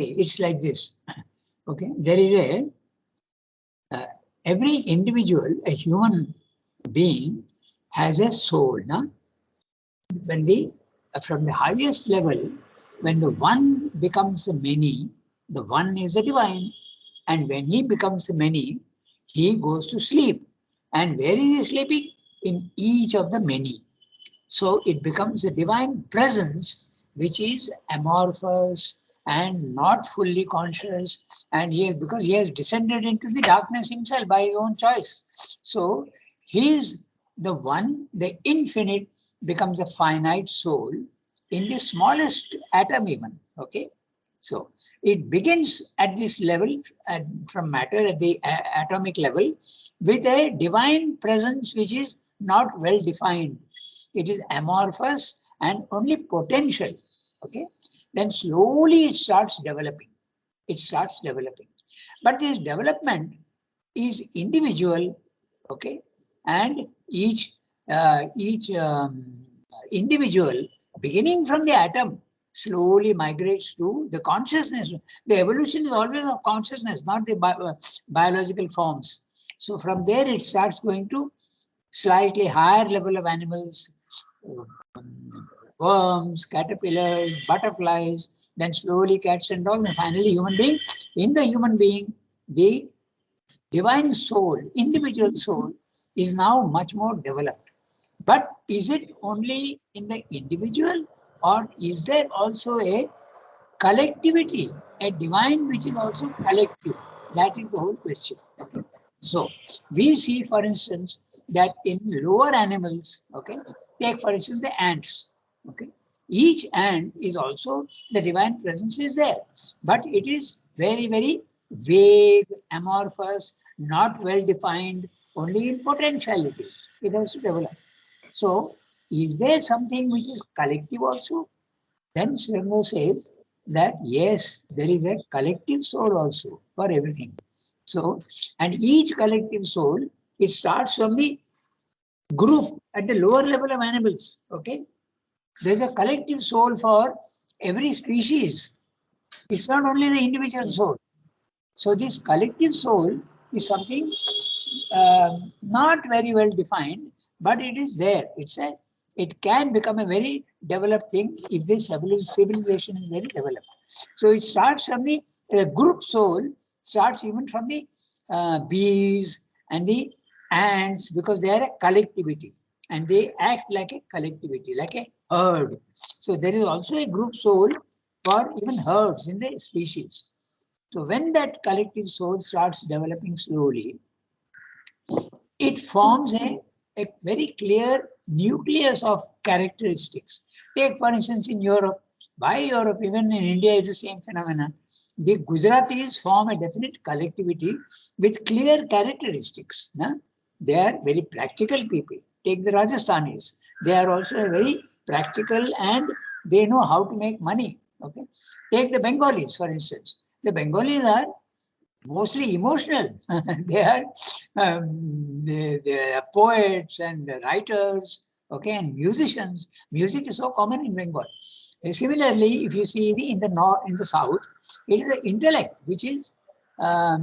Okay, it's like this. Okay, there is every individual, a human being, has a soul. No? When from the highest level, when the one becomes a many, the one is a divine. And when he becomes a many, he goes to sleep. And where is he sleeping? In each of the many. So it becomes a divine presence which is amorphous and not fully conscious, and because he has descended into the darkness himself by his own choice. So he is the one, the infinite becomes a finite soul in the smallest atom even. Okay, so it begins at this level, from matter at the atomic level, with a divine presence which is not well defined. It is amorphous and only potential. Okay, then slowly it starts developing. It starts developing, but this development is individual. Okay, and each individual, beginning from the atom, slowly migrates to the consciousness. The evolution is always of consciousness, not the biological forms. So from there it starts going to slightly higher level of animals, worms, caterpillars, butterflies, then slowly cats and dogs, and finally human being. In the human being, the divine soul, individual soul, is now much more developed. But is it only in the individual, or is there also a collectivity, a divine which is also collective? That is the whole question. So we see, for instance, that in lower animals, okay, take for instance the ants, okay, each ant is also, the divine presence is there, but it is very, very vague, amorphous, not well defined, only in potentiality. It has to develop. So is there something which is collective also? Then Sri Aurobindo says that yes, there is a collective soul also for everything. So, and each collective soul, it starts from the group at the lower level of animals. Okay, there's a collective soul for every species. It's not only the individual soul. So this collective soul is something not very well defined, but it is there. It can become a very developed thing if this civilization is very developed. So it starts from the group soul, starts even from the bees and the ants, because they are a collectivity and they act like a collectivity, like a herd. So there is also a group soul for even herds in the species. So when that collective soul starts developing slowly, it forms a very clear nucleus of characteristics. Take, for instance, in Europe, by Europe, even in India, is the same phenomenon. The Gujaratis form a definite collectivity with clear characteristics. No? They are very practical people. Take the Rajasthanis. They are also very practical and they know how to make money. Okay. Take the Bengalis, for instance. The Bengalis are mostly emotional. They are poets and writers, okay, and musicians. Music is so common in Bengal. Similarly, if you see in the north, in the south, it is the intellect which is far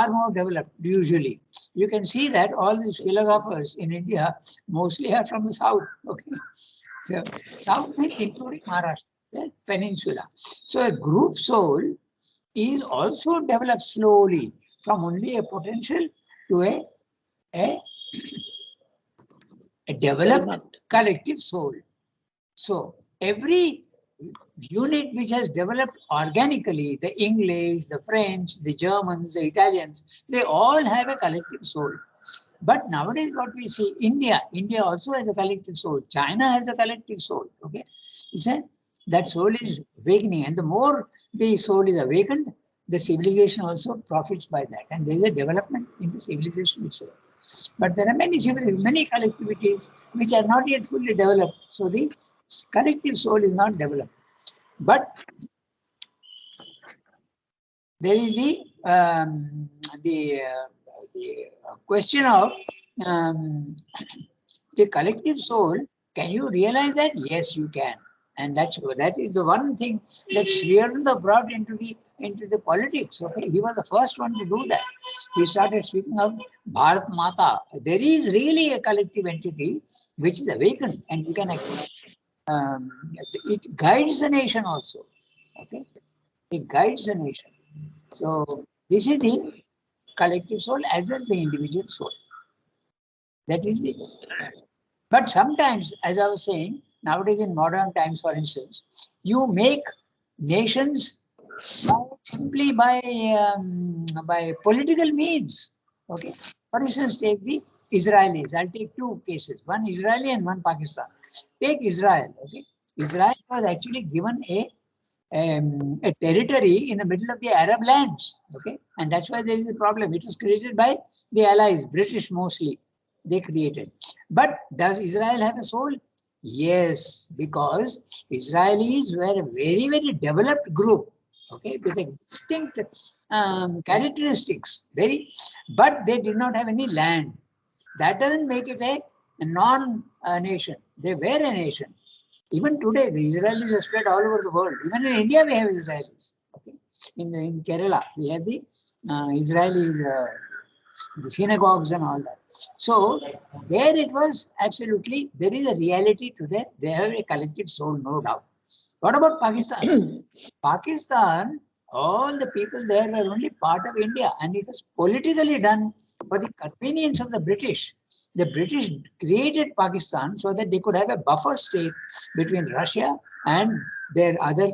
more developed. Usually, you can see that all these philosophers in India mostly are from the south. Okay, so south means including Maharashtra, the peninsula. So a group soul is also developed slowly from only a potential to a developed collective soul. So every unit which has developed organically, the English, the French, the Germans, the Italians, they all have a collective soul. But nowadays what we see, India also has a collective soul. China has a collective soul. Okay, that soul is awakening, and the more the soul is awakened, the civilization also profits by that, and there is a development in the civilization itself. But there are many collectivities which are not yet fully developed, so the collective soul is not developed. But there is the question of the collective soul. Can you realize that? Yes, you can. And that is the one thing that Sri Aurobindo brought into the into the politics. Okay, he was the first one to do that. He started speaking of Bharat Mata. There is really a collective entity which is awakened, and we can actually, it guides the nation also. Okay, it guides the nation. So this is the collective soul as well as the individual soul. That is the. But sometimes, as I was saying, nowadays in modern times, for instance, you make nations simply by political means. Okay. For instance, take the Israelis. I'll take two cases, one Israeli and one Pakistan. Take Israel. Okay. Israel was actually given a territory in the middle of the Arab lands. Okay. And that's why there is a problem. It was created by the Allies, British mostly. They created. But does Israel have a soul? Yes, because Israelis were a very, very developed group. Okay, with a distinct characteristics, but they did not have any land. That doesn't make it a non-nation. They were a nation. Even today, the Israelis are spread all over the world. Even in India, we have Israelis. Okay, in Kerala, we have the Israelis, the synagogues and all that. So there it was absolutely, there is a reality to that. They have a collective soul, no doubt. What about Pakistan? Pakistan, all the people there were only part of India, and it was politically done for the convenience of the British. The British created Pakistan so that they could have a buffer state between Russia and their other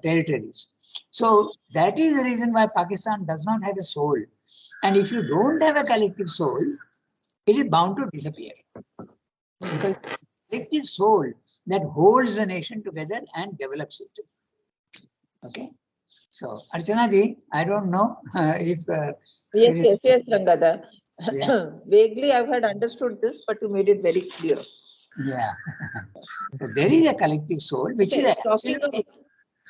territories. So that is the reason why Pakistan does not have a soul. And if you don't have a collective soul, it is bound to disappear. Because collective soul that holds the nation together and develops it. Okay. So, Archana ji, I don't know if. Yes, Rangada. Yeah. Vaguely, I've had understood this, but you made it very clear. Yeah. So there is a collective soul, which is talking of,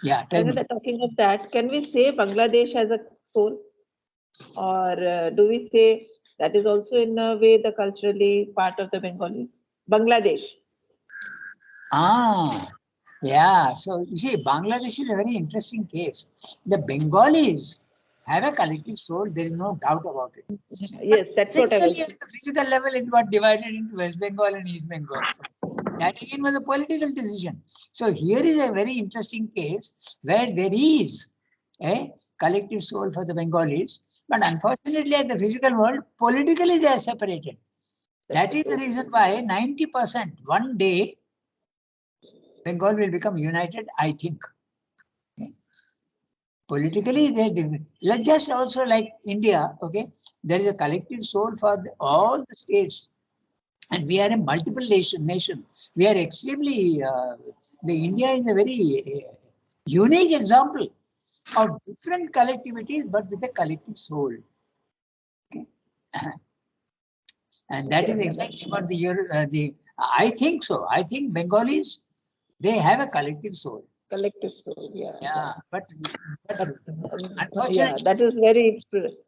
yeah. Talking of that, can we say Bangladesh has a soul, or do we say that is also in a way the culturally part of the Bengalis? Bangladesh. Yeah. So you see, Bangladesh is a very interesting case. The Bengalis have a collective soul. There is no doubt about it. Yes, that's what I was. At the physical level, it got divided into West Bengal and East Bengal. That again was a political decision. So here is a very interesting case where there is a collective soul for the Bengalis, but unfortunately at the physical world, politically they are separated. That is the reason why 90% one day Bengal will become united, I think. Okay. Politically, they're different. Let's just also like India, okay, there is a collective soul for all the states. And we are a multiple nation. We are extremely, the India is a very unique example of different collectivities, but with a collective soul. Okay. And that is exactly what I think so. I think Bengalis, they have a collective soul. Collective soul, yeah. Yeah, but unfortunately, yeah, that is very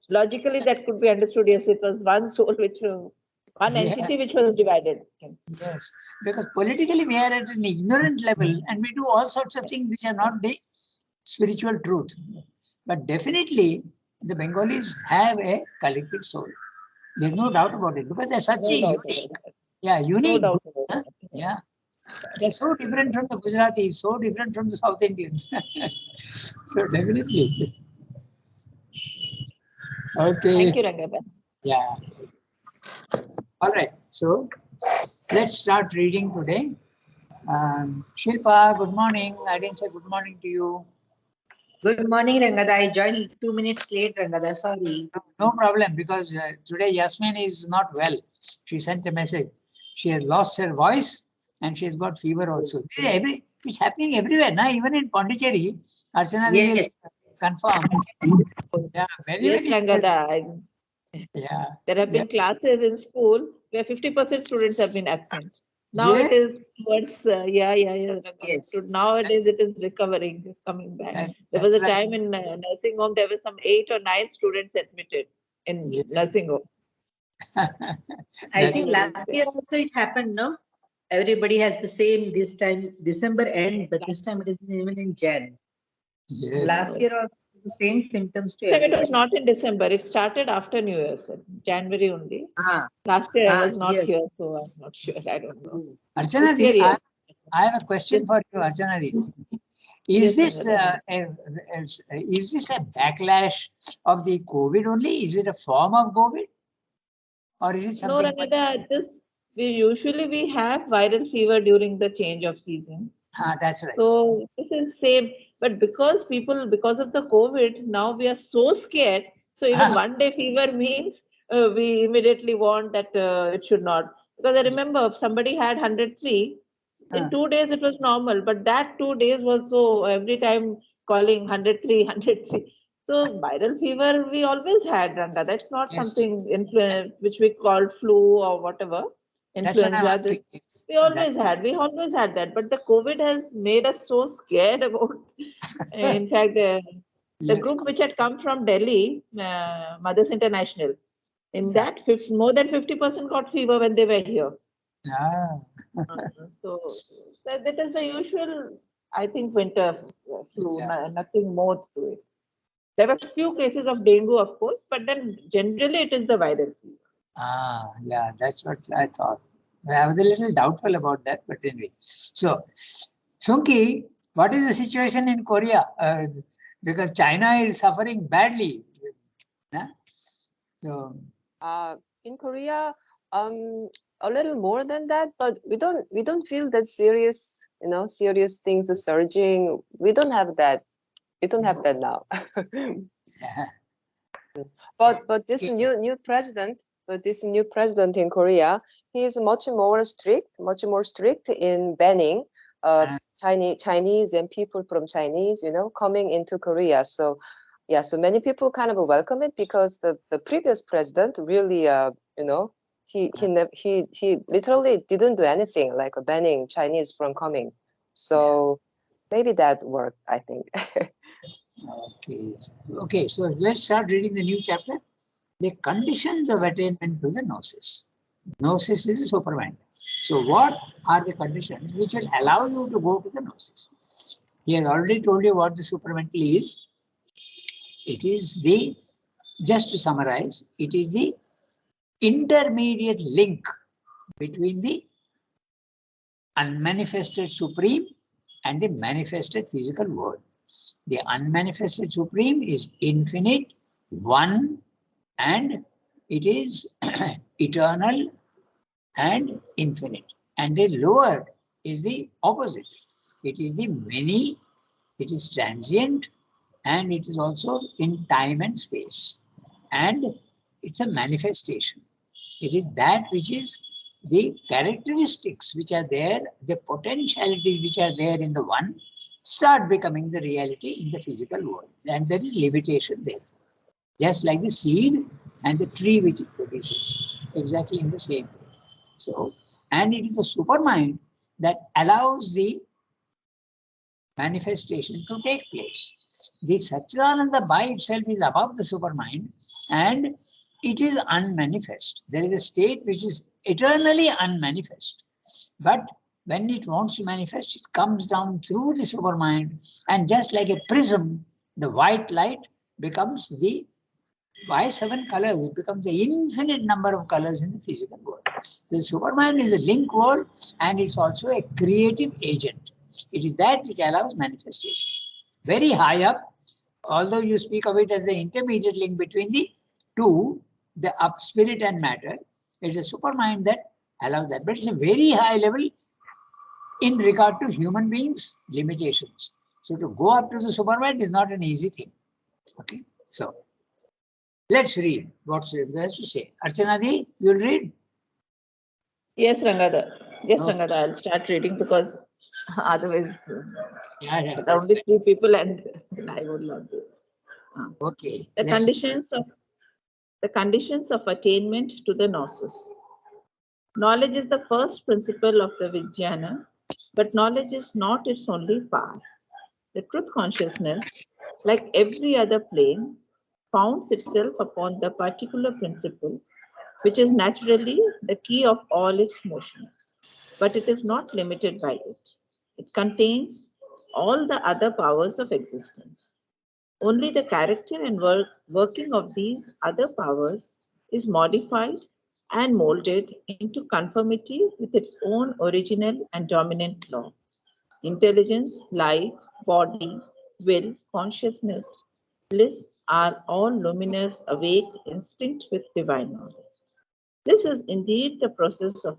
logically that could be understood. Yes, it was one soul which one entity which was divided. Yes, because politically we are at an ignorant level and we do all sorts of things which are not the spiritual truth. But definitely the Bengalis have a collective soul. There's no doubt about it because they're such a unique. Yeah, unique. No doubt about it. Yeah. They're so different from the Gujaratis, so different from the South Indians. So definitely. Okay. Thank you, Rangada. Yeah. All right. So let's start reading today. Shilpa, good morning. I didn't say good morning to you. Good morning, Rangada. I joined 2 minutes late, Rangada. Sorry. No problem, because today Yasmin is not well. She sent a message. She has lost her voice and she's got fever also. It's happening everywhere now, even in Pondicherry. Archana will confirm. Yeah, very Rangada. Yeah. There have been classes in school where 50% students have been absent. Now it is towards, Yes. So nowadays it is recovering, coming back. There was a time in nursing home, there were some 8 or 9 students admitted in nursing home. I think last year also it happened, no? Everybody has the same this time, December end, but this time it is even in Jan. Yes. Last year also the same symptoms to So it was everybody. not in December. It started after New Year, sir. January only. Ah, Last year I ah, was not yes. here, so I'm not sure. I don't know. Archana This year, Di, yes. I have a question Yes. for you, Archana Di. Yes, Is this Rangada. is this a backlash of the COVID only? Is it a form of COVID, or is it No, something? Rangada, we usually have viral fever during the change of season. That's right. So this is same, but because of the COVID, now we are so scared. So even 1 day fever means we immediately want that it should not. Because I remember somebody had 103. In 2 days it was normal, but that 2 days was so every time calling 103, 103. So viral fever we always had, Ranga. That's not Yes. something which we called flu or whatever. That's what I'm Influenza. asking. Yes. We always had that, but the COVID has made us so scared about. In fact, the Yes. group which had come from Delhi, Mothers International, in Yeah. that more than 50% got fever when they were here. Ah. So that is the usual, I think, winter flu. Yeah. Nothing more to it. There were few cases of dengue, of course, but then generally it is the viral fever. Yeah, that's what I thought. I was a little doubtful about that, but anyway. So, Sunki, what is the situation in Korea? Because China is suffering badly. Huh? So, In Korea, a little more than that, but we don't feel that serious, serious things are surging. We don't have that. We don't have that now. yeah. But this new president, in Korea, he is much more strict in banning Chinese and people from Chinese, coming into Korea. So yeah, so many people kind of welcome it because the previous president really, he literally didn't do anything like banning Chinese from coming. So maybe that worked, I think. Okay, so let's start reading the new chapter. The conditions of attainment to the gnosis. Gnosis is a supermind. So what are the conditions which will allow you to go to the gnosis? He has already told you what the supramental is. It is the, just to summarize, it is the intermediate link between the unmanifested supreme and the manifested physical world. The unmanifested supreme is infinite, one, and it is eternal and infinite. And the lower is the opposite. It is the many, it is transient, and it is also in time and space. And it's a manifestation. It is that which is the characteristics which are there, the potentialities which are there in the one, start becoming the reality in the physical world. And there is limitation there. Just like the seed and the tree which it produces, exactly in the same way. So, and it is a supermind that allows the manifestation to take place. The Satchidananda by itself is above the supermind and it is unmanifest. There is a state which is eternally unmanifest. But when it wants to manifest, it comes down through the supermind, and just like a prism, the white light becomes the by 7 colors, it becomes an infinite number of colors in the physical world. The supermind is a link world and it's also a creative agent. It is that which allows manifestation. Very high up, although you speak of it as the intermediate link between the two, the up spirit and matter, it's a supermind that allows that. But it's a very high level in regard to human beings' limitations. So to go up to the supermind is not an easy thing. Okay, so let's read what Sri has to say. Archana Di, you'll read? Yes, Rangada. Yes, Okay. Rangada. I'll start reading because otherwise, Yeah, there are that's only right. 3 people and I would not do. Okay. The conditions of attainment to the gnosis. Knowledge is the first principle of the Vijnana, but knowledge is not its only power. The truth consciousness, like every other plane, founds itself upon the particular principle, which is naturally the key of all its motions. But it is not limited by it. It contains all the other powers of existence. Only the character and working of these other powers is modified and molded into conformity with its own original and dominant law. Intelligence, life, body, will, consciousness, bliss are all luminous, awake, instinct with divine knowledge. This is indeed the process of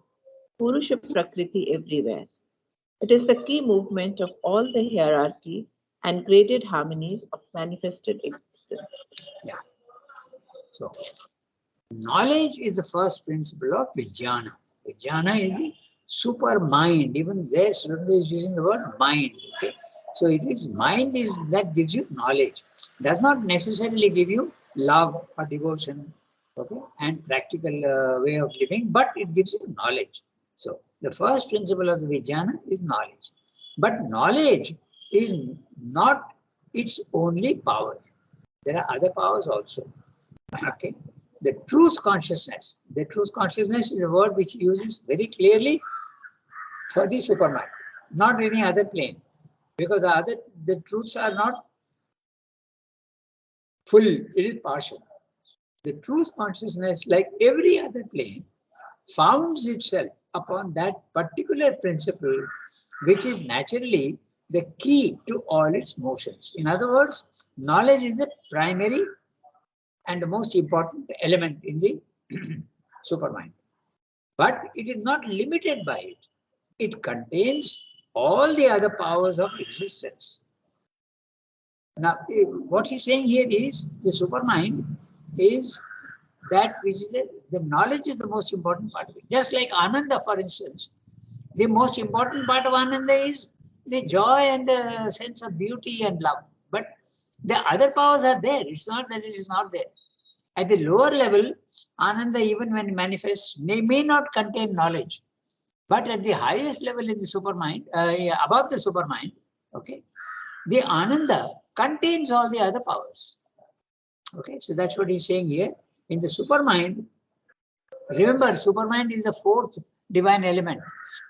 Purusha Prakriti everywhere. It is the key movement of all the hierarchy and graded harmonies of manifested existence. Yeah. So, knowledge is the first principle of Vijnana. Vijnana is the super mind. Even there, Srila is using the word mind. Okay? So, it is mind is that gives you knowledge. Does not necessarily give you love or devotion, okay, and practical way of living, but it gives you knowledge. So, the first principle of the Vijnana is knowledge. But knowledge is not its only power. There are other powers also. Okay. The truth consciousness. The truth consciousness is a word which uses very clearly for the supermind, not any other plane. Because the truths are not full, it is partial. The truth consciousness, like every other plane, founds itself upon that particular principle, which is naturally the key to all its motions. In other words, knowledge is the primary and the most important element in the supermind. But it is not limited by it. It contains all the other powers of existence. Now, what he's saying here is the supermind is that which is the knowledge is the most important part of it. Just like Ananda, for instance, the most important part of Ananda is the joy and the sense of beauty and love. But the other powers are there. It's not that it is not there. At the lower level, Ananda, even when it manifests, may not contain knowledge. But at the highest level in the supermind, above the supermind, okay, the Ananda contains all the other powers. Okay, so that's what he's saying here. In the supermind, remember, supermind is the fourth divine element.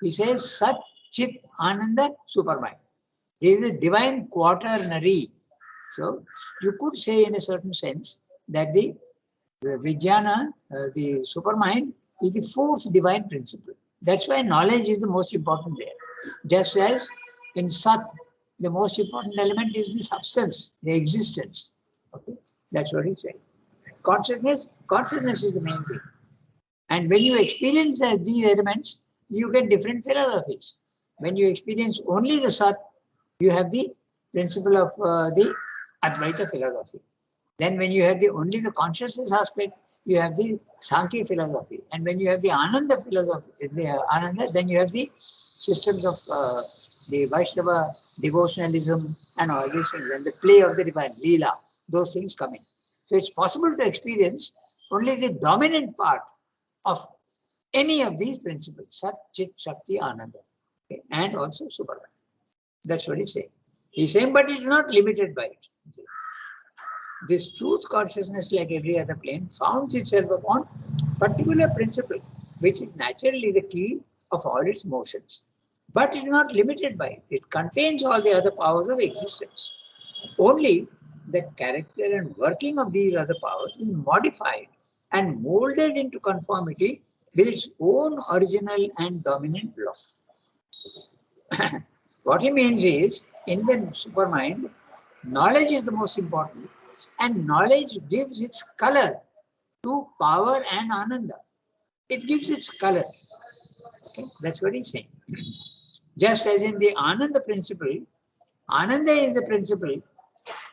He says Sat, Chit, Ananda, supermind. This is a divine quaternary. So you could say in a certain sense that the Vijnana, the supermind, is the fourth divine principle. That's why knowledge is the most important there. Just as in Sat, the most important element is the substance, the existence. Okay, that's what he's saying. Consciousness is the main thing. And when you experience these elements, you get different philosophies. When you experience only the Sat, you have the principle of the Advaita philosophy. Then when you have only the consciousness aspect, you have the Sankhya philosophy. And when you have the Ananda philosophy, then you have the systems of the Vaishnava devotionalism and all these things, and the play of the divine, Leela, those things come in. So it's possible to experience only the dominant part of any of these principles, Sat, Chit, Shakti, Ananda, okay, and also Superman. That's what he's saying. He's saying, but it's not limited by it. This truth consciousness, like every other plane, founds itself upon particular principle, which is naturally the key of all its motions. But it is not limited by it. It contains all the other powers of existence. Only the character and working of these other powers is modified and molded into conformity with its own original and dominant law. What he means is, in the supermind, knowledge is the most important, and knowledge gives its color to power and Ananda. It gives its color. Okay? That's what he's saying. Just as in the Ananda principle, Ananda is the principle,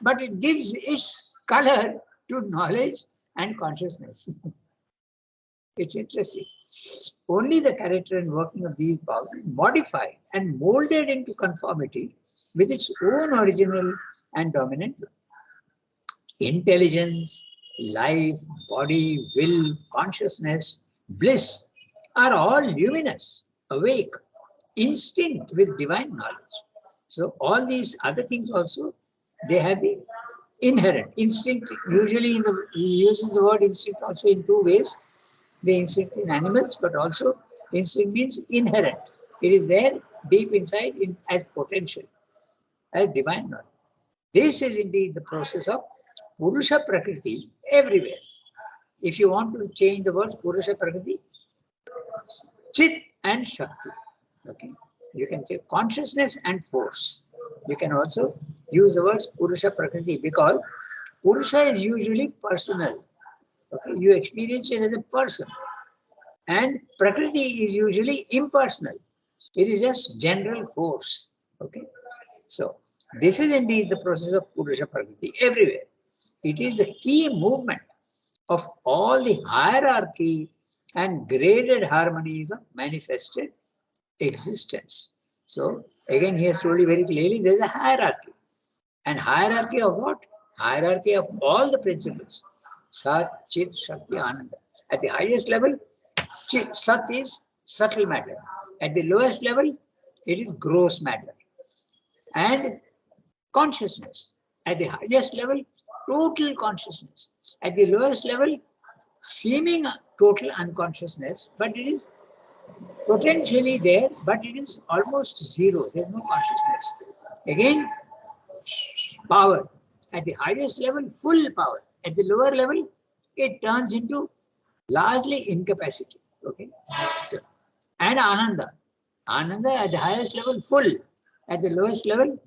but it gives its color to knowledge and consciousness. It's interesting. Only the character and working of these powers is modified and molded into conformity with its own original and dominant law. Intelligence, life, body, will, consciousness, bliss are all luminous, awake, instinct with divine knowledge. So all these other things also, they have the inherent instinct. Usually he uses the word instinct also in two ways. The instinct in animals, but also instinct means inherent. It is there deep inside as potential, as divine knowledge. This is indeed the process of Purusha Prakriti everywhere. If you want to change the words Purusha Prakriti, Chit and Shakti. Okay. You can say consciousness and force. You can also use the words Purusha Prakriti because Purusha is usually personal. Okay. You experience it as a person. And Prakriti is usually impersonal. It is just general force. Okay. So this is indeed the process of Purusha Prakriti everywhere. It is the key movement of all the hierarchy and graded harmonies of manifested existence. So again, he has told you very clearly there is a hierarchy. And hierarchy of what? Hierarchy of all the principles. Sat, Chit, Shakti, Ananda. At the highest level, Chit, Sat is subtle matter. At the lowest level, it is gross matter. And consciousness. At the highest level, total consciousness. At the lowest level, seeming total unconsciousness, but it is potentially there, but it is almost zero. There is no consciousness. Again, power. At the highest level, full power. At the lower level, it turns into largely incapacity. Okay. So, and Ananda. Ananda at the highest level, full. At the lowest level,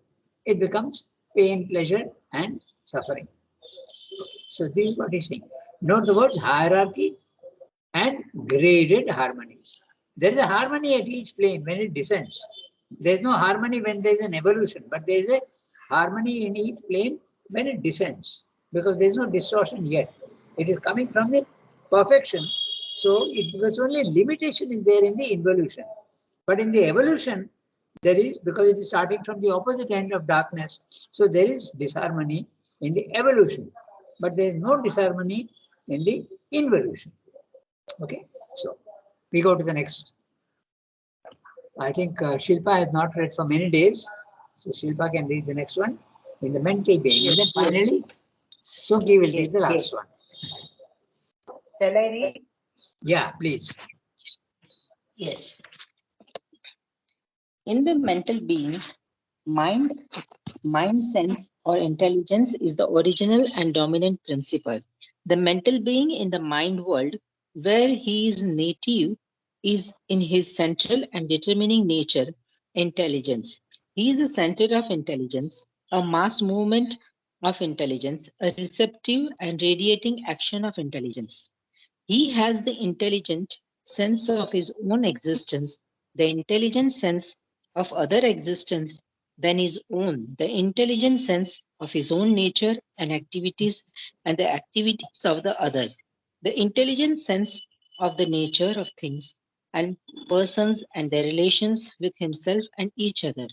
it becomes pain, pleasure, and suffering. So this is what he's saying. Note the words hierarchy and graded harmonies. There is a harmony at each plane when it descends. There is no harmony when there is an evolution, but there is a harmony in each plane when it descends, because there is no distortion yet. It is coming from the perfection, so because only limitation is there in the involution. But in the evolution, there is, because it is starting from the opposite end of darkness, so there is disharmony in the evolution, but there is no disharmony in the involution. Okay, so we go to the next. I think Shilpa has not read for many days, so Shilpa can read the next one in the mental being. And then finally, Suki will read the last one. Shall I read? Yeah, please. Yes. In the mental being, mind, sense, or intelligence is the original and dominant principle. The mental being in the mind world, where he is native, is in his central and determining nature, intelligence. He is a center of intelligence, a mass movement of intelligence, a receptive and radiating action of intelligence. He has the intelligent sense of his own existence, the intelligent sense of other existence than his own, the intelligent sense of his own nature and activities and the activities of the others, the intelligent sense of the nature of things and persons and their relations with himself and each other.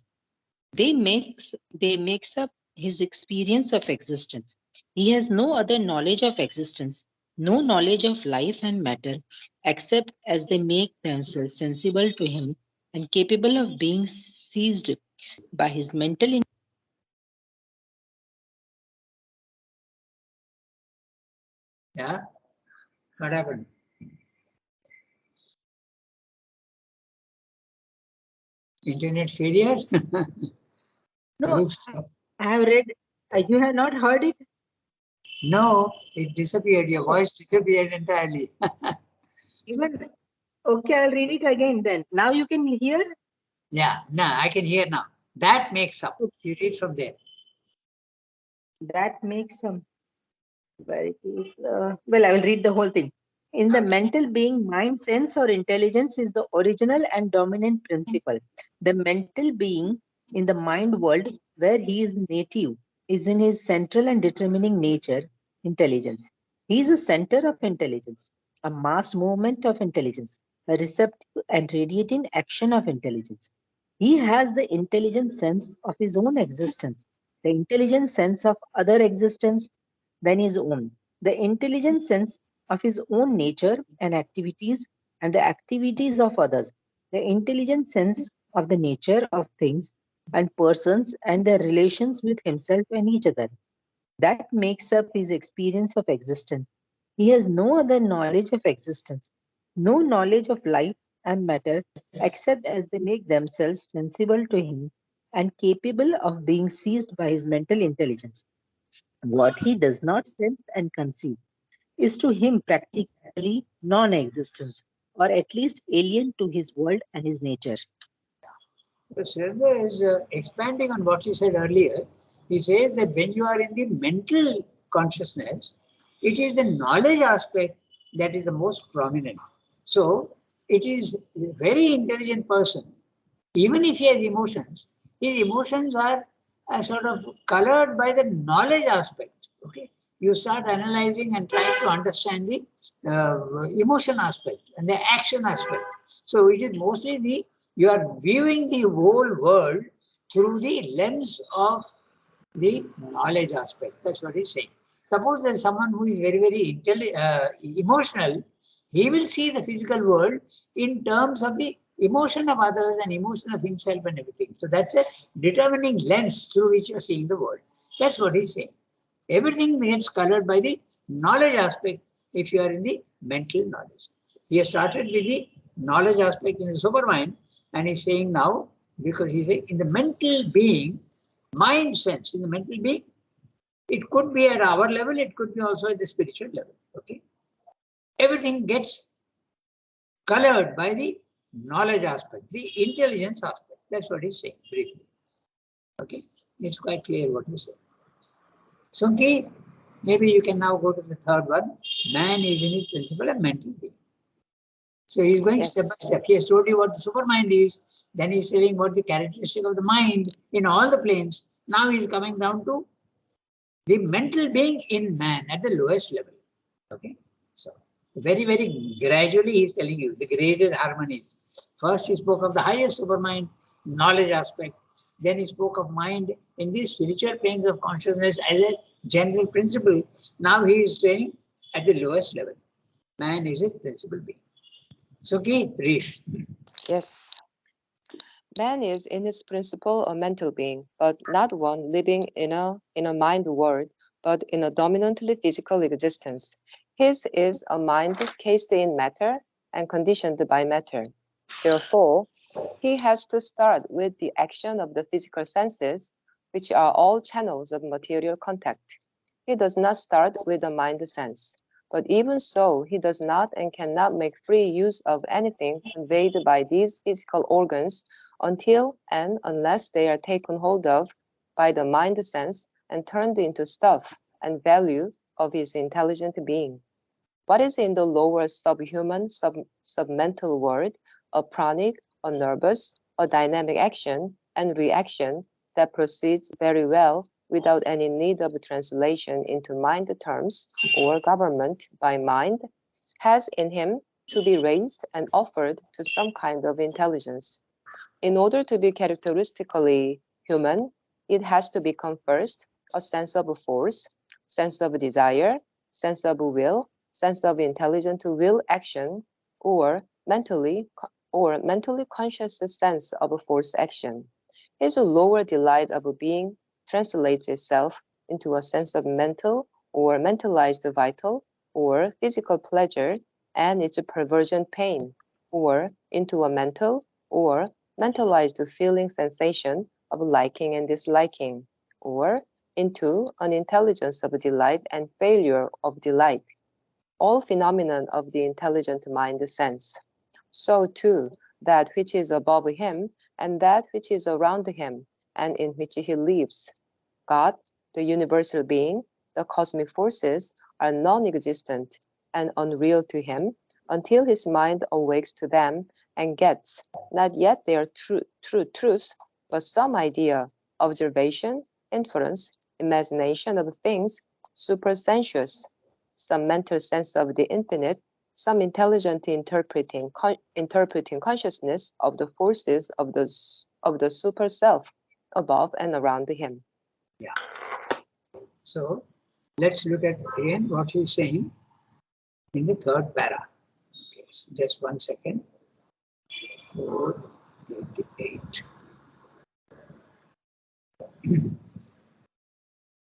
They makes up his experience of existence. He has no other knowledge of existence, no knowledge of life and matter, except as they make themselves sensible to him and capable of being seized by his mental. Yeah, what happened? Internet failure? No, I have read. You have not heard it? No, it disappeared. Your voice disappeared entirely. Even okay, I'll read it again then. Now you can hear? Yeah, no, I can hear now. That makes up. You read from there. That makes some. Where it is. Well, I will read the whole thing. In the mental being, mind, sense, or intelligence is the original and dominant principle. The mental being in the mind world, where he is native, is in his central and determining nature, intelligence. He is a center of intelligence, a mass movement of intelligence, a receptive and radiating action of intelligence. He has the intelligent sense of his own existence, the intelligent sense of other existence than his own, the intelligent sense of his own nature and activities and the activities of others, the intelligent sense of the nature of things and persons and their relations with himself and each other. That makes up his experience of existence. He has no other knowledge of existence, no knowledge of life and matter except as they make themselves sensible to him and capable of being seized by his mental intelligence. What he does not sense and conceive is to him practically non-existence, or at least alien to his world and his nature. So Sridhar is expanding on what he said earlier. He says that when you are in the mental consciousness, it is the knowledge aspect that is the most prominent. So it is a very intelligent person. Even if he has emotions, his emotions are sort of colored by the knowledge aspect. Okay, you start analyzing and trying to understand the emotion aspect and the action aspect. So it is mostly the you are viewing the whole world through the lens of the knowledge aspect. That's what he's saying. Suppose there's someone who is very, very emotional, he will see the physical world in terms of the emotion of others and emotion of himself and everything. So that's a determining lens through which you're seeing the world. That's what he's saying. Everything gets colored by the knowledge aspect if you are in the mental knowledge. He has started with the knowledge aspect in the supermind, and he's saying now, because he's saying in the mental being, mind sense, in the mental being, it could be at our level, it could be also at the spiritual level. Okay, everything gets colored by the knowledge aspect, the intelligence aspect. That's what he's saying briefly. Okay, it's quite clear what he's saying. Sunki, maybe you can now go to the third one. Man is in its principle a mental being. So he's going step by step. He has told you what the supermind is, then he's telling what the characteristic of the mind in all the planes. Now he's coming down to the mental being in man at the lowest level. Okay, so very, very gradually he's telling you the graded harmonies. First he spoke of the highest supermind, knowledge aspect. Then he spoke of mind in these spiritual planes of consciousness as a general principle. Now he is saying at the lowest level, man is a principal being. So, read. Yes. Man is in his principle a mental being, but not one living in a mind world, but in a dominantly physical existence. His is a mind cased in matter and conditioned by matter. Therefore, he has to start with the action of the physical senses, which are all channels of material contact. He does not start with the mind sense. But even so, he does not and cannot make free use of anything conveyed by these physical organs until and unless they are taken hold of by the mind sense and turned into stuff and value of his intelligent being. What is in the lower subhuman, submental world, a pranic, a nervous, a dynamic action and reaction that proceeds very well without any need of translation into mind terms or government by mind, has in him to be raised and offered to some kind of intelligence. In order to be characteristically human, it has to become first a sense of force, sense of desire, sense of will, sense of intelligent will action, or mentally conscious sense of force action. His lower delight of being translates itself into a sense of mental or mentalized vital or physical pleasure and its perversion pain, or into a mental or mentalized feeling sensation of liking and disliking, or into an intelligence of delight and failure of delight, all phenomenon of the intelligent mind sense. So too, that which is above him and that which is around him and in which he lives. God, the universal being, the cosmic forces are non-existent and unreal to him until his mind awakes to them and gets not yet their true truth, but some idea, observation, inference, imagination of things supersensuous, some mental sense of the infinite, some intelligent interpreting consciousness of the forces of the super self above and around him. Yeah. So let's look at again what he's saying in the third para. Okay, so just 1 second. 488.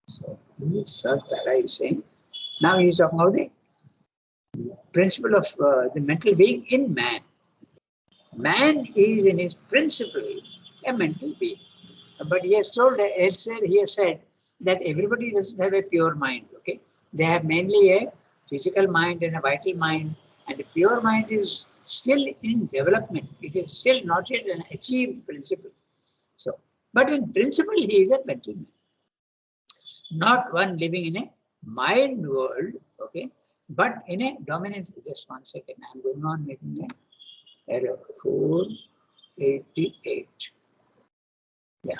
So in this third para, he's saying, now he's talking about the principle of the mental being in man. Man is in his principle a mental being. but he has told elsewhere, he has said that everybody doesn't have a pure mind. Okay, they have mainly a physical mind and a vital mind, and the pure mind is still in development. It is still not yet an achieved principle. So, but in principle, he is a mental man, not one living in a mind world. Okay, but in a dominant. Just 1 second, I am going on making an error. 488. Yeah.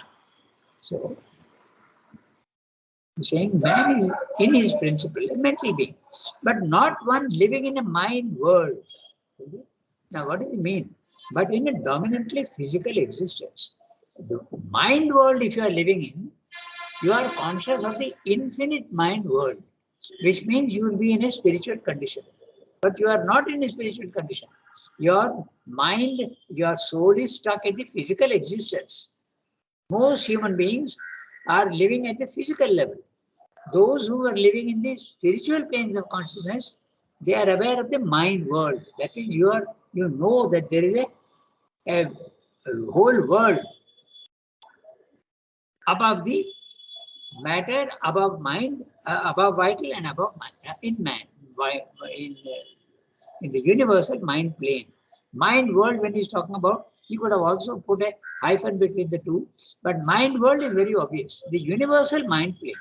So, saying man is in his principle a mental being, but not one living in a mind world. Okay? Now, what does it mean? But in a dominantly physical existence. So the mind world, if you are living in, you are conscious of the infinite mind world, which means you will be in a spiritual condition. But you are not in a spiritual condition. Your mind, your soul is stuck at the physical existence. Most human beings are living at the physical level. Those who are living in the spiritual planes of consciousness, they are aware of the mind world. That means you know that there is a whole world above the matter, above mind, above vital, and above mind, in man, in the universal mind plane. Mind world, when he's talking about, he could have also put a hyphen between the two, but mind world is very obvious, the universal mind plane.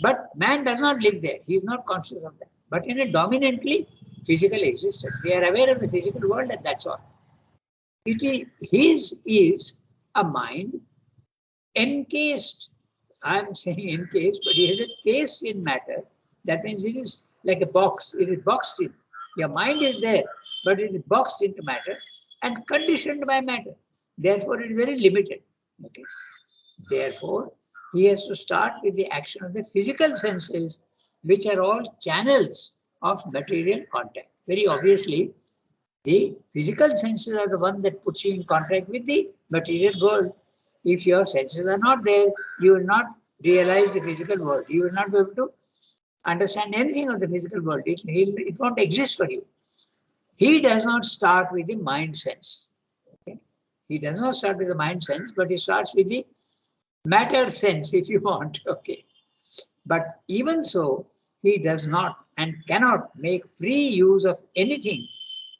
But man does not live there, he is not conscious of that. But in a dominantly physical existence, we are aware of the physical world, and that's all. His is a mind encased, I'm saying encased, but he has it cased in matter. That means it is like a box, it is boxed in. Your mind is there, but it is boxed into matter and conditioned by matter. Therefore, it is very limited. Okay. Therefore, he has to start with the action of the physical senses, which are all channels of material contact. Very obviously, the physical senses are the one that puts you in contact with the material world. If your senses are not there, you will not realize the physical world. You will not be able to understand anything of the physical world. It won't exist for you. He does not start with the mind sense. Okay? He does not start with the mind sense, but he starts with the matter sense, if you want. Okay. But even so, he does not and cannot make free use of anything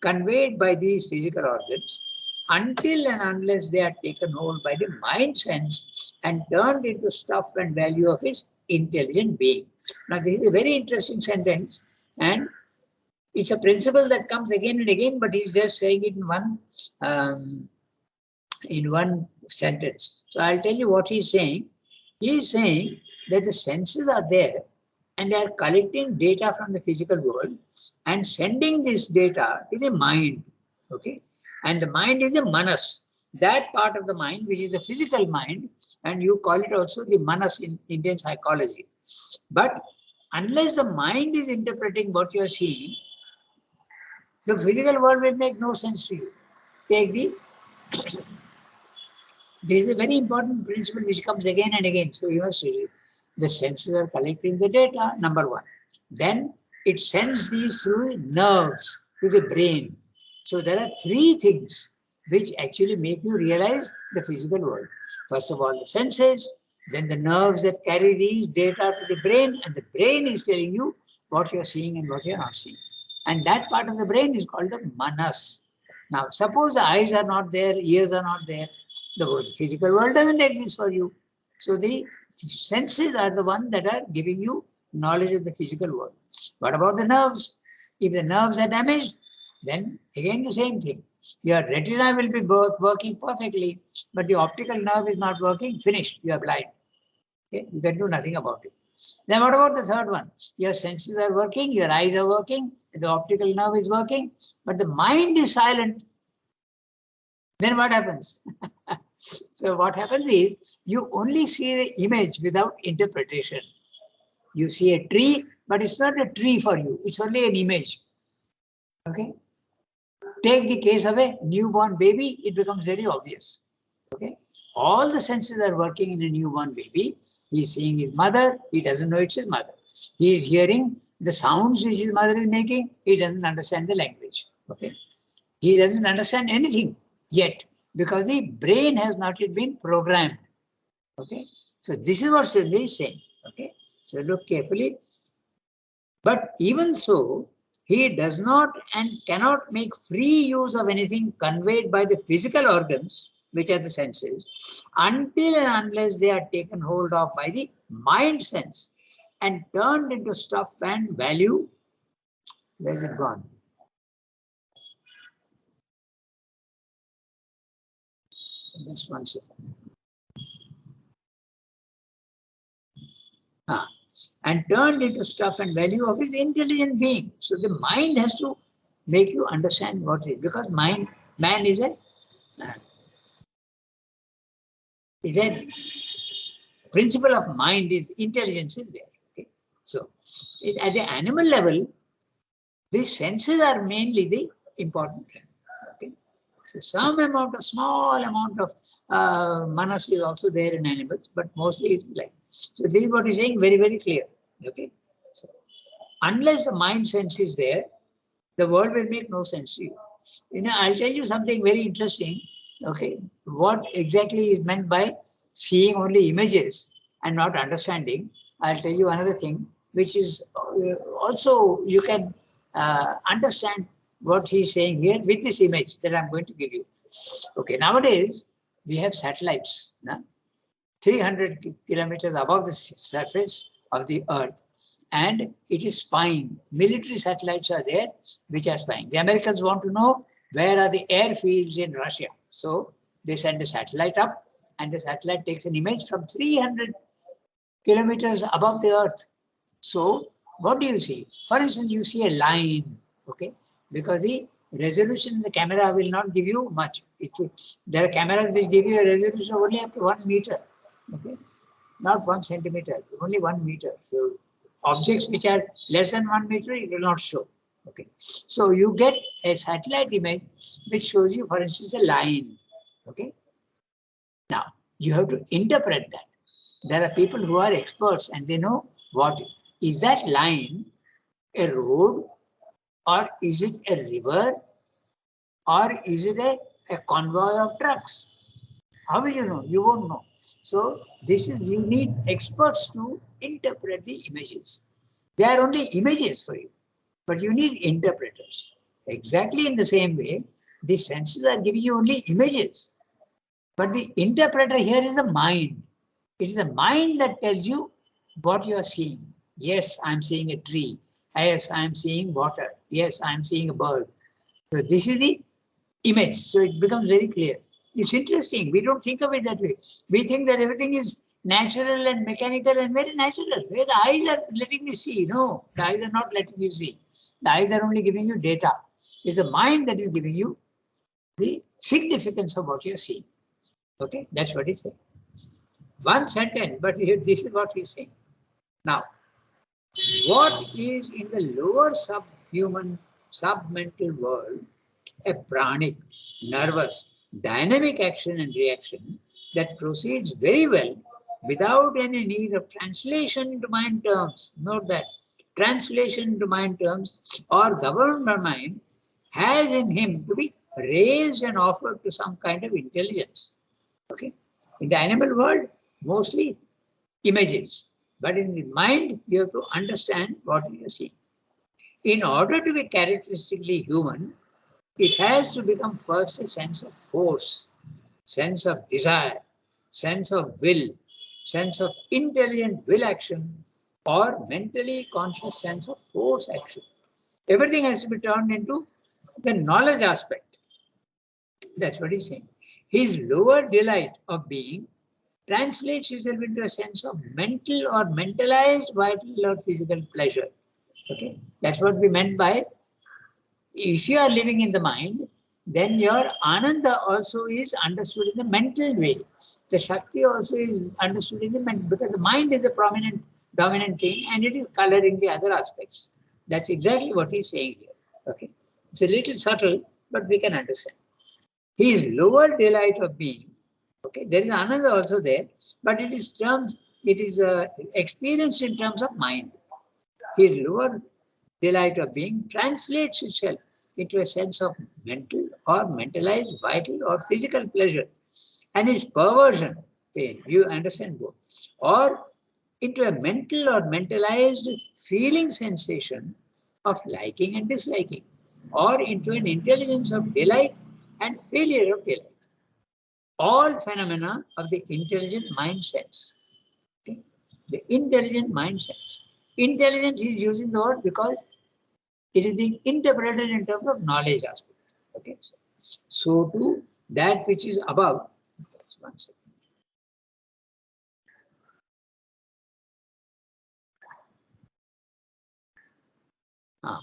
conveyed by these physical organs until and unless they are taken hold by the mind sense and turned into stuff and value of his intelligent being. Now, this is a very interesting sentence, and it's a principle that comes again and again, but he's just saying it in one sentence. So I'll tell you what he's saying. He's saying that the senses are there and they are collecting data from the physical world and sending this data to the mind. Okay. And the mind is the manas, that part of the mind which is the physical mind, and you call it also the manas in Indian psychology. But unless the mind is interpreting what you are seeing, the physical world will make no sense to you. This is a very important principle which comes again and again. So you must read it. The senses are collecting the data, number one. Then it sends these through nerves to the brain. So there are three things which actually make you realize the physical world. First of all, the senses, then the nerves that carry these data to the brain, and the brain is telling you what you are seeing and what you are not seeing. And that part of the brain is called the manas. Now, suppose the eyes are not there, ears are not there, the physical world doesn't exist for you. So the senses are the ones that are giving you knowledge of the physical world. What about the nerves? If the nerves are damaged, then again the same thing. Your retina will be working perfectly, but the optical nerve is not working, finished, you are blind. Okay? You can do nothing about it. Then what about the third one? Your senses are working, your eyes are working, the optical nerve is working, but the mind is silent. Then what happens? So what happens is, you only see the image without interpretation. You see a tree, but it's not a tree for you. It's only an image. Okay. Take the case of a newborn baby, it becomes very obvious. Okay. All the senses are working in a newborn baby. He's seeing his mother, he doesn't know it's his mother. He is hearing the sounds which his mother is making, he doesn't understand the language. Okay. He doesn't understand anything yet, because the brain has not yet been programmed. Okay, so this is what Sridhar is saying. Okay, so look carefully. But even so, he does not and cannot make free use of anything conveyed by the physical organs, which are the senses, until and unless they are taken hold of by the mind sense and turned into stuff and value. Where's it gone? Just one second. And turned into stuff and value of his intelligent being. So the mind has to make you understand what it is, because man is a principle of mind, is intelligence is there. Okay, so at the animal level, these senses are mainly the important thing. Okay, so some amount of small amount of manas is also there in animals, but mostly it's like. So this is what he's saying, very, very clear. Okay, so unless the mind sense is there, the world will make no sense to you. I'll tell you something very interesting. Okay, what exactly is meant by seeing only images and not understanding? I'll tell you another thing, which is also you can understand what he's saying here with this image that I'm going to give you. Okay, nowadays we have satellites, 300 kilometers above the surface of the earth, and it is spying. Military satellites are there which are spying. The Americans want to know where are the airfields in Russia. So they send a satellite up, and the satellite takes an image from 300 kilometers above the earth. So what do you see? For instance, you see a line, okay? Because the resolution in the camera will not give you much. There are cameras which give you a resolution only up to 1 meter, okay? Not 1 centimeter, only 1 meter. So objects which are less than 1 meter, it will not show. Okay. So you get a satellite image which shows you, for instance, a line. Okay. Now you have to interpret that. There are people who are experts and they know what is that line, a road, or is it a river, or is it a convoy of trucks? How will you know? You won't know. So this is, you need experts to interpret the images. They are only images for you, but you need interpreters. Exactly in the same way, the senses are giving you only images, but the interpreter here is the mind. It is the mind that tells you what you are seeing. Yes, I'm seeing a tree. Yes, I'm seeing water. Yes, I'm seeing a bird. So this is the image. So it becomes very clear. It's interesting. We don't think of it that way. We think that everything is natural and mechanical and very natural. Where the eyes are letting you see. No, the eyes are not letting you see. The eyes are only giving you data. It's the mind that is giving you the significance of what you're seeing. Okay, that's what he's saying. One sentence, but here this is what he's saying. Now, what is in the lower subhuman, submental world a pranic, nervous, dynamic action and reaction that proceeds very well without any need of translation into mind terms. Note that translation into mind terms or governed by mind has in him to be raised and offered to some kind of intelligence. Okay. In the animal world, mostly images, but in the mind, you have to understand what you are seeing. In order to be characteristically human, it has to become first a sense of force, sense of desire, sense of will, sense of intelligent will action, or mentally conscious sense of force action. Everything has to be turned into the knowledge aspect. That's what he's saying. His lower delight of being translates itself into a sense of mental or mentalized vital or physical pleasure. Okay, that's what we meant by, if you are living in the mind, then your ananda also is understood in the mental way. The shakti also is understood in the mental, because the mind is the prominent, dominant thing, and it is coloring the other aspects. That's exactly what he's saying here. Okay, it's a little subtle, but we can understand. His lower delight of being, okay, there is ananda also there, but it is experienced in terms of mind. His lower delight of being translates itself into a sense of mental or mentalized, vital or physical pleasure. And its perversion pain. You understand both. Or into a mental or mentalized feeling sensation of liking and disliking, or into an intelligence of delight and failure of delight. All phenomena of the intelligent mind sense. Okay? The intelligent mind sense. Intelligence is using the word because it is being interpreted in terms of knowledge aspect. Okay. So too, that which is above. Just one second. Ah.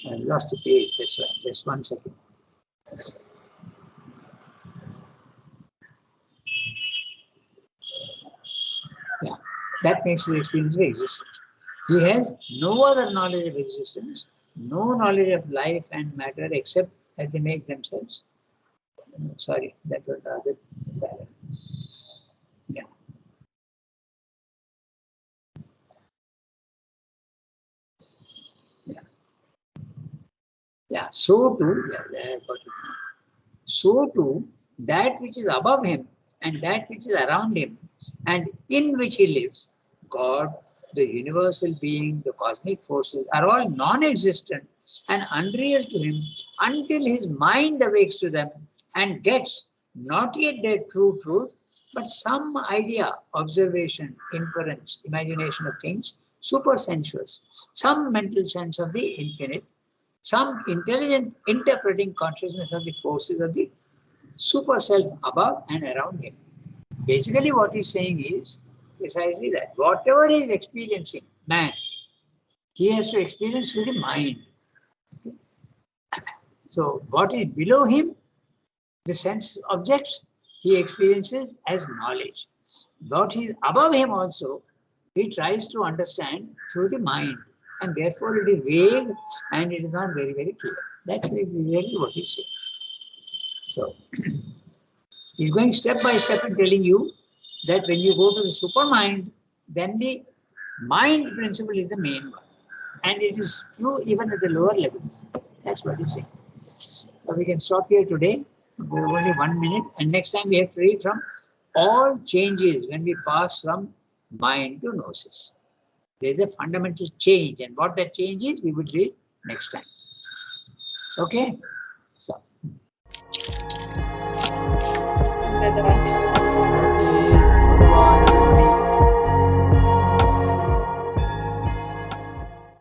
I lost the page, that's why. Just 1 second. Yeah, that makes his experience of existence. He has no other knowledge of existence, no knowledge of life and matter except as they make themselves. Sorry, that was the other paragraph. Yeah. Yeah. Yeah. So too, yeah, I got it. So too, that which is above him and that which is around him and in which he lives, God, the universal being, the cosmic forces are all non-existent and unreal to him until his mind awakes to them and gets not yet their true truth, but some idea, observation, inference, imagination of things supersensuous, some mental sense of the infinite, some intelligent interpreting consciousness of the forces of the super self above and around him. Basically, what he's saying is precisely that whatever he is experiencing, man, he has to experience through the mind. So, what is below him, the sense objects, he experiences as knowledge. What is above him also, he tries to understand through the mind. And therefore, it is vague and it is not very, very clear. That's really what he's saying. So, he's going step by step and telling you that when you go to the supermind, then the mind principle is the main one. And it is true even at the lower levels. That's what he's saying. So we can stop here today, go only 1 minute, and next time we have to read from all changes when we pass from mind to gnosis. There's a fundamental change, and what that change is, we will read next time. Okay? So.